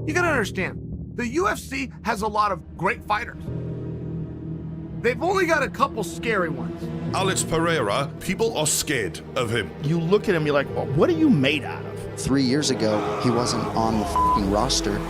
You gotta understand, the UFC has a lot of great fighters. They've only got a couple scary ones. Alex Pereira, people are scared of him. You look at him, you're like, well, what are you made out of? 3 years ago, he wasn't on the f***ing roster,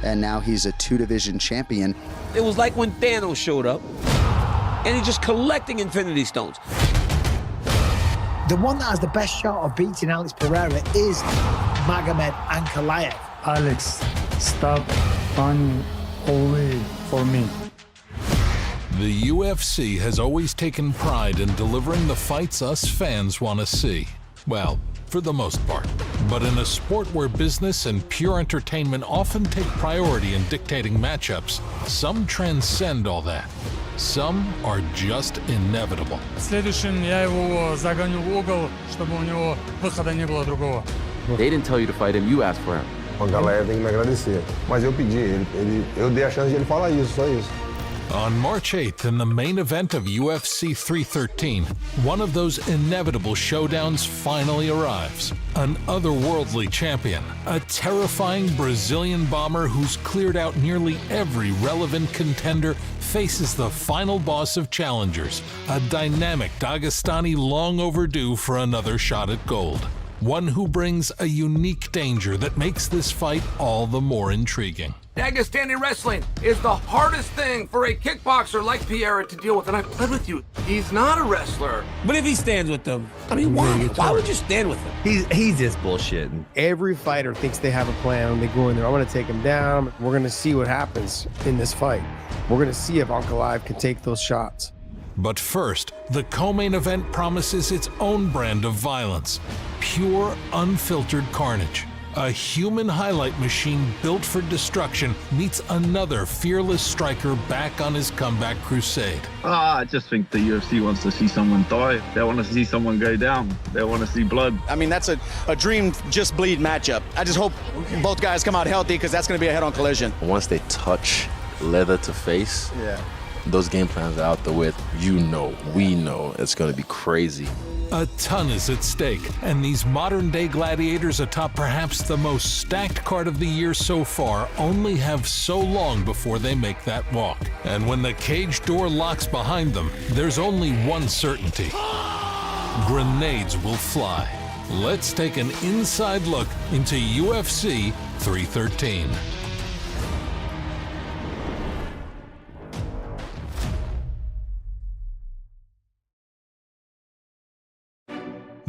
and now he's a 2-division champion. It was like when Thanos showed up, and he's just collecting Infinity Stones. The one that has the best shot of beating Alex Pereira is Magomed Ankalaev. Alex, stop running away from me. The UFC has always taken pride in delivering the fights us fans want to see. Well, for the most part. But in a sport where business and pure entertainment often take priority in dictating matchups, some transcend all that. Some are just inevitable. Следующим я его загоню в угол, чтобы у него выхода не было другого. They didn't tell you to fight him, you asked for him. O Ankalaev tem que me agradecer. Mas eu pedi, eu dei a chance de ele falar isso, só isso. On March 8th, in the main event of UFC 313, one of those inevitable showdowns finally arrives. An otherworldly champion, a terrifying Brazilian bomber who's cleared out nearly every relevant contender, faces the final boss of challengers, a dynamic Dagestani long overdue for another shot at gold. One who brings a unique danger that makes this fight all the more intriguing. Dagestani wrestling is the hardest thing for a kickboxer like Pereira to deal with, and I've played with you. He's not a wrestler. But if he stands with them, I mean, why? Why would you stand with him? He's just bullshitting. Every fighter thinks they have a plan when they go in there. I'm going to take him down. We're going to see what happens in this fight. We're going to see if Ankalaev can take those shots. But first, the co-main event promises its own brand of violence. Pure, unfiltered carnage. A human highlight machine built for destruction meets another fearless striker back on his comeback crusade. I just think the UFC wants to see someone die. They want to see someone go down. They want to see blood. I mean, that's a dream just bleed matchup. I just hope both guys come out healthy because that's going to be a head-on collision. Once they touch leather to face, those game plans are out the way. You know, we know it's going to be crazy. A ton is at stake, and these modern-day gladiators atop perhaps the most stacked card of the year so far only have so long before they make that walk. And when the cage door locks behind them, there's only one certainty. Grenades will fly. Let's take an inside look into UFC 313.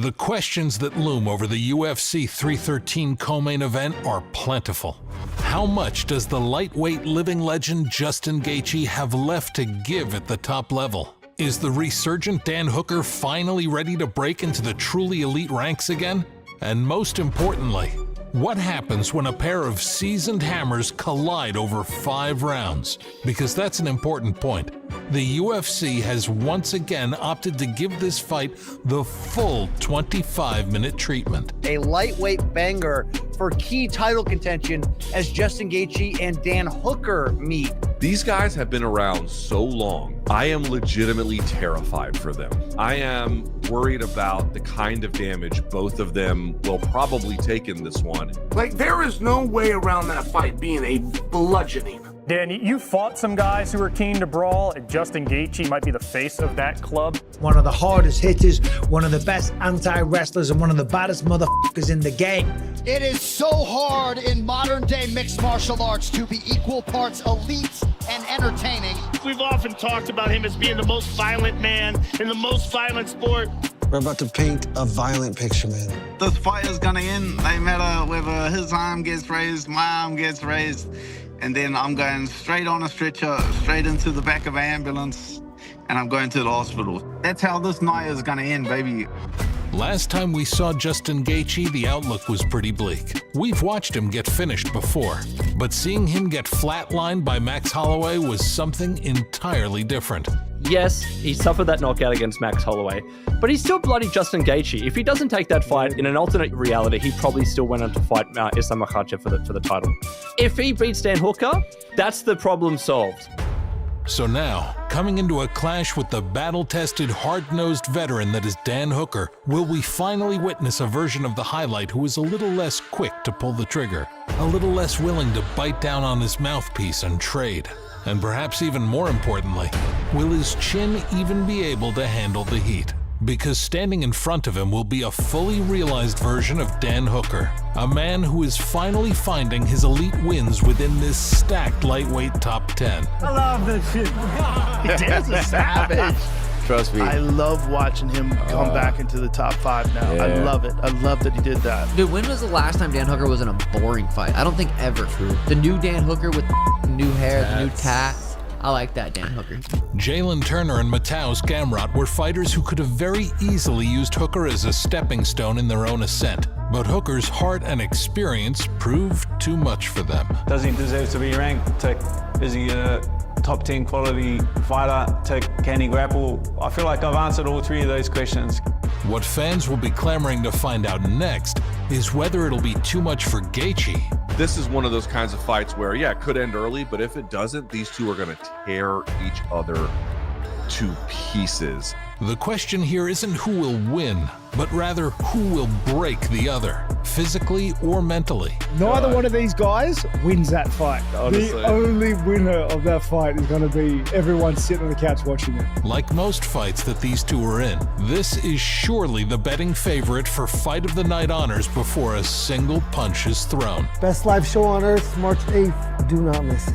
The questions that loom over the UFC 313 co-main event are plentiful. How much does the lightweight living legend Justin Gaethje have left to give at the top level? Is the resurgent Dan Hooker finally ready to break into the truly elite ranks again? And most importantly, what happens when a pair of seasoned hammers collide over 5 rounds? Because that's an important point. The UFC has once again opted to give this fight the full 25-minute treatment. A lightweight banger for key title contention as Justin Gaethje and Dan Hooker meet. These guys have been around so long. I am legitimately terrified for them. I am worried about the kind of damage both of them will probably take in this one. Like, there is no way around that fight being a bludgeoning. Dan, you fought some guys who were keen to brawl, and Justin Gaethje might be the face of that club. One of the hardest hitters, one of the best anti-wrestlers, and one of the baddest motherfuckers in the game. It is so hard in modern-day mixed martial arts to be equal parts elite and entertaining. We've often talked about him as being the most violent man in the most violent sport. We're about to paint a violent picture, man. This fight is gonna end, no matter whether his arm gets raised, my arm gets raised, and then I'm going straight on a stretcher, straight into the back of an ambulance, and I'm going to the hospital. That's how this night is gonna end, baby. Last time we saw Justin Gaethje, the outlook was pretty bleak. We've watched him get finished before, but seeing him get flatlined by Max Holloway was something entirely different. Yes, he suffered that knockout against Max Holloway, but he's still bloody Justin Gaethje. If he doesn't take that fight, in an alternate reality, he probably still went on to fight Islam Makhachev for the title. If he beats Dan Hooker, that's the problem solved. So now, Coming into a clash with the battle-tested, hard-nosed veteran that is Dan Hooker, will we finally witness a version of the highlight who is a little less quick to pull the trigger, a little less willing to bite down on his mouthpiece and trade? And perhaps even more importantly, will his chin even be able to handle the heat? Because standing in front of him will be a fully realized version of Dan Hooker, a man who is finally finding his elite wins within this stacked lightweight top 10. I love this shit. Dan's a savage. Trust me. I love watching him come back into the top 5 now. Yeah. I love it. I love that he did that. Dude, when was the last time Dan Hooker was in a boring fight? I don't think ever. True. The new Dan Hooker with the new hair, the new tats. I like that, Dan Hooker. Jalen Turner and Mateusz Gamrot were fighters who could have very easily used Hooker as a stepping stone in their own ascent. But Hooker's heart and experience proved too much for them. Does he deserve to be ranked? Is he a top 10 quality fighter? Can he grapple? I feel like I've answered all 3 of those questions. What fans will be clamoring to find out next is whether it'll be too much for Gaethje. This is one of those kinds of fights where, yeah, it could end early, but if it doesn't, these two are going to tear each other to pieces. The question here isn't who will win, but rather who will break the other, physically or mentally. Neither one of these guys wins that fight. Honestly. The only winner of that fight is going to be everyone sitting on the couch watching it. Like most fights that these two are in, this is surely the betting favorite for Fight of the Night honors before a single punch is thrown. Best live show on earth, March 8th. Do not miss it.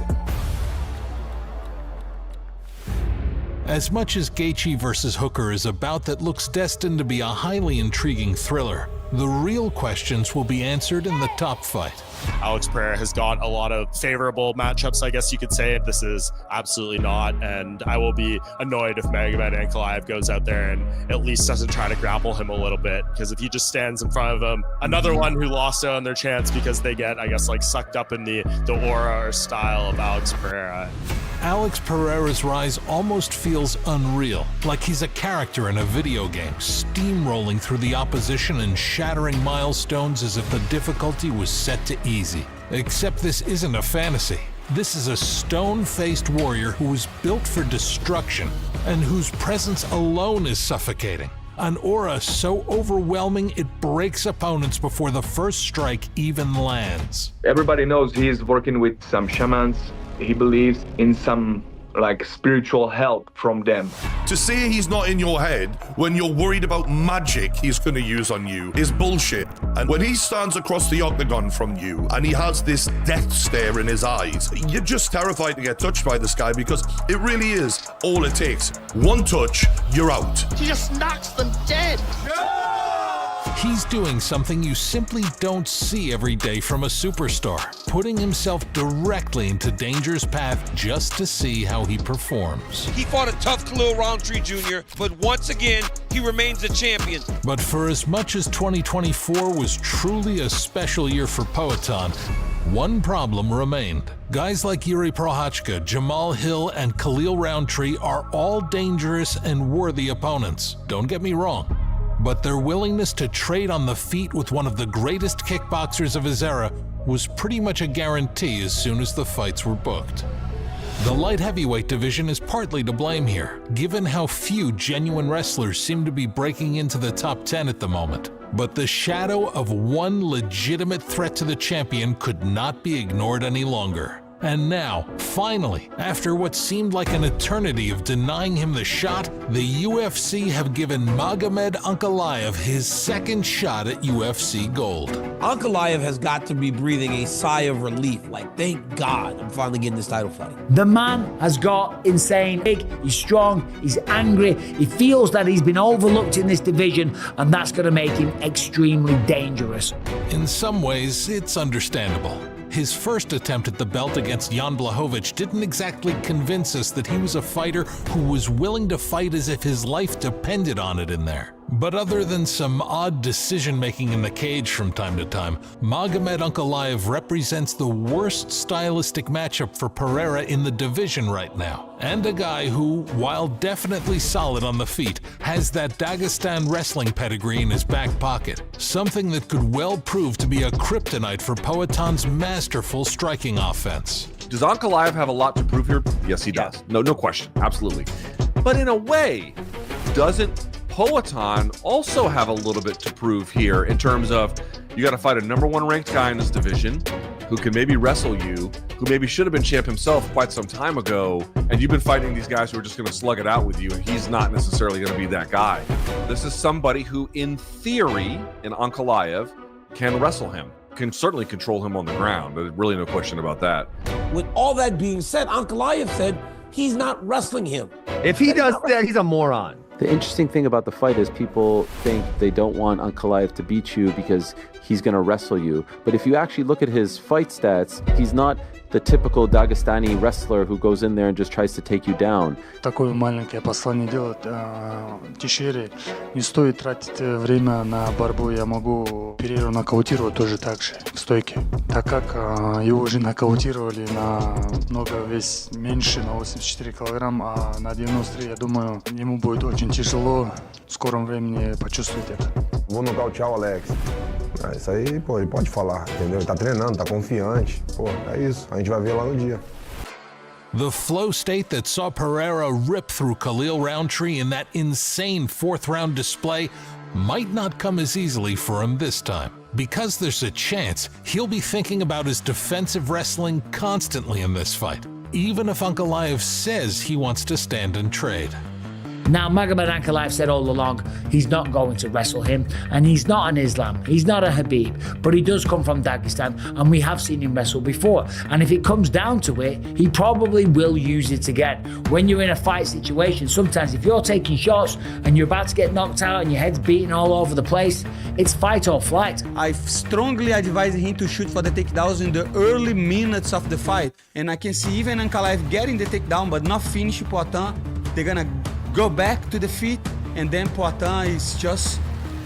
As much as Gaethje versus Hooker is a bout that looks destined to be a highly intriguing thriller, the real questions will be answered in the top fight. Alex Pereira has got a lot of favorable matchups, I guess you could say. This is absolutely not, and I will be annoyed if Magomed Ankalaev goes out there and at least doesn't try to grapple him a little bit, because if he just stands in front of him, another one who lost out on their chance because they get, I guess, like sucked up in the aura or style of Alex Pereira. Alex Pereira's rise almost feels unreal, like he's a character in a video game, steamrolling through the opposition and shattering milestones as if the difficulty was set to easy. Except this isn't a fantasy. This is a stone-faced warrior who is built for destruction and whose presence alone is suffocating. An aura so overwhelming it breaks opponents before the first strike even lands. Everybody knows he's working with some shamans. He believes in some spiritual help from them. To say he's not in your head when you're worried about magic he's going to use on you is bullshit. And when he stands across the octagon from you and he has this death stare in his eyes, you're just terrified to get touched by this guy, because it really is all it takes. One touch, you're out. He just knocks them dead. He's doing something you simply don't see every day from a superstar, putting himself directly into danger's path just to see how he performs. He fought a tough Khalil Roundtree Jr., but once again, he remains a champion. But for as much as 2024 was truly a special year for Poatan, one problem remained. Guys like Yuri Prochazka, Jamal Hill, and Khalil Roundtree are all dangerous and worthy opponents. Don't get me wrong. But their willingness to trade on the feet with one of the greatest kickboxers of his era was pretty much a guarantee as soon as the fights were booked. The light heavyweight division is partly to blame here, given how few genuine wrestlers seem to be breaking into the top 10 at the moment. But the shadow of one legitimate threat to the champion could not be ignored any longer. And now, finally, after what seemed like an eternity of denying him the shot, the UFC have given Magomed Ankalaev his second shot at UFC gold. Ankalaev has got to be breathing a sigh of relief, like, thank God I'm finally getting this title fight. The man has got insane big, he's strong, he's angry, he feels that he's been overlooked in this division, and that's going to make him extremely dangerous. In some ways, it's understandable. His first attempt at the belt against Jan Blachowicz didn't exactly convince us that he was a fighter who was willing to fight as if his life depended on it in there. But other than some odd decision-making in the cage from time to time, Magomed Ankalaev represents the worst stylistic matchup for Pereira in the division right now. And a guy who, while definitely solid on the feet, has that Dagestan wrestling pedigree in his back pocket. Something that could well prove to be a kryptonite for Poatan's masterful striking offense. Does Ankalaev have a lot to prove here? Yes, he does. No question. Absolutely. But in a way, doesn't Poatan also have a little bit to prove here in terms of you got to fight a #1 ranked guy in this division who can maybe wrestle you, who maybe should have been champ himself quite some time ago, and you've been fighting these guys who are just going to slug it out with you, and he's not necessarily going to be that guy. This is somebody who, in theory, in Ankalaev, can wrestle him, can certainly control him on the ground. There's really no question about that. With all that being said, Ankalaev said he's not wrestling him. If he does that, he's a moron. The interesting thing about the fight is people think they don't want Ankalaev to beat you because he's going to wrestle you. But if you actually look at his fight stats, he's not the typical Dagestani wrestler who goes in there and just tries to take you down. Такое маленькое послание делать Тишере. Не стоит тратить время на борьбу. Я могу Перейру нокаутировать тоже так же в стойке. Так как его уже нокаутировали на много вес меньше, на 84 килограмма, а на 93, я думаю, ему будет очень tijelo в скором времени почувствовать это. Vou nocautear o Alex. Isso aí, pô, ele pode falar, entendeu? Ele tá treinando, tá confiante. Pô, é isso. A gente vai ver lá no dia. The flow state that saw Pereira rip through Khalil Roundtree in that insane fourth-round display might not come as easily for him this time, because there's a chance he'll be thinking about his defensive wrestling constantly in this fight, even if Ankalaev says he wants to stand and trade. Now, Magomed Ankalaev said all along he's not going to wrestle him, and he's not an Islam, he's not a Habib, but he does come from Dagestan, and we have seen him wrestle before. And if it comes down to it, he probably will use it again. When you're in a fight situation, sometimes if you're taking shots and you're about to get knocked out and your head's beating all over the place, it's fight or flight. I strongly advise him to shoot for the takedowns in the early minutes of the fight. And I can see even Ankalaev getting the takedown, but not finish Poatan. They're gonna go back to the feet, and then Poatan is just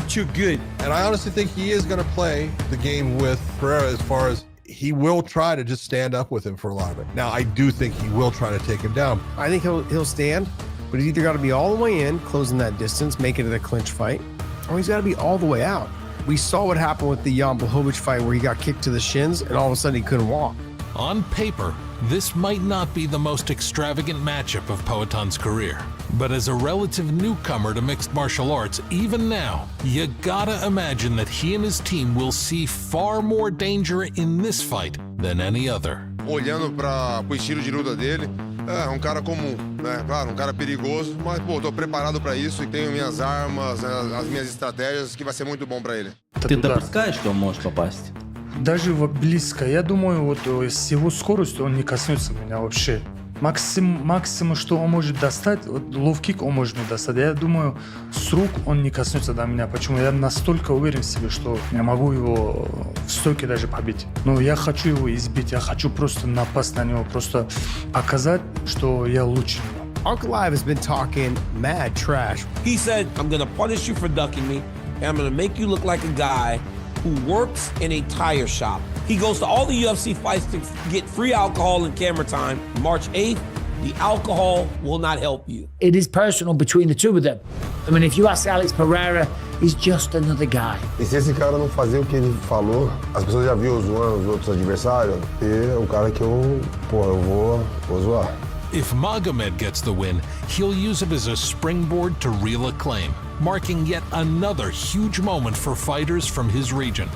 too good. And I honestly think he is going to play the game with Pereira as far as he will try to just stand up with him for a lot of it. Now, I do think he will try to take him down. I think he'll stand, but he's either got to be all the way in, closing that distance, making it a clinch fight, or he's got to be all the way out. We saw what happened with the Jan Blachowicz fight where he got kicked to the shins and all of a sudden he couldn't walk. On paper, this might not be the most extravagant matchup of Poatan's career, but as a relative newcomer to mixed martial arts, even now, you gotta imagine that he and his team will see far more danger in this fight than any other. Olhando para o estilo de luta dele, é cara comum, né? Claro, cara perigoso, mas pô, tô preparado para isso e tenho minhas armas, as minhas estratégias que vai ser muito bom para ele. Ты допускаешь, что он может попасть? Даже близко. Я думаю, вот с его скоростью он не коснется меня вообще. Максимум, что он может достать, вот лоу-кик он может не достать. Я думаю, с рук он не коснется до меня. Почему? Я настолько уверен в себе, что я могу его в стойке даже побить. Но я хочу его избить, я хочу просто напасть на него, просто показать, что я лучше него. Ankalaev has been talking mad trash. He said, I'm going to punish you for ducking me, and I'm going to make you look like a guy who works in a tire shop. He goes to all the UFC fights to get free alcohol and camera time. March 8th, the alcohol will not help you. It is personal between the two of them. I mean, if you ask Alex Pereira, he's just another guy. E se esse cara não fazer o que ele falou, as pessoas já viram zoando os outros adversários, e é o cara que eu vou zoar. If Magomed gets the win, he'll use it as a springboard to real acclaim, marking yet another huge moment for fighters from his region.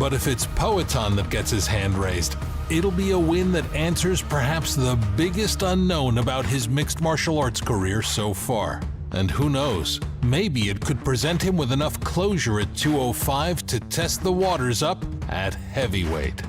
But if it's Poatan that gets his hand raised, it'll be a win that answers perhaps the biggest unknown about his mixed martial arts career so far. And who knows, maybe it could present him with enough closure at 205 to test the waters up at heavyweight.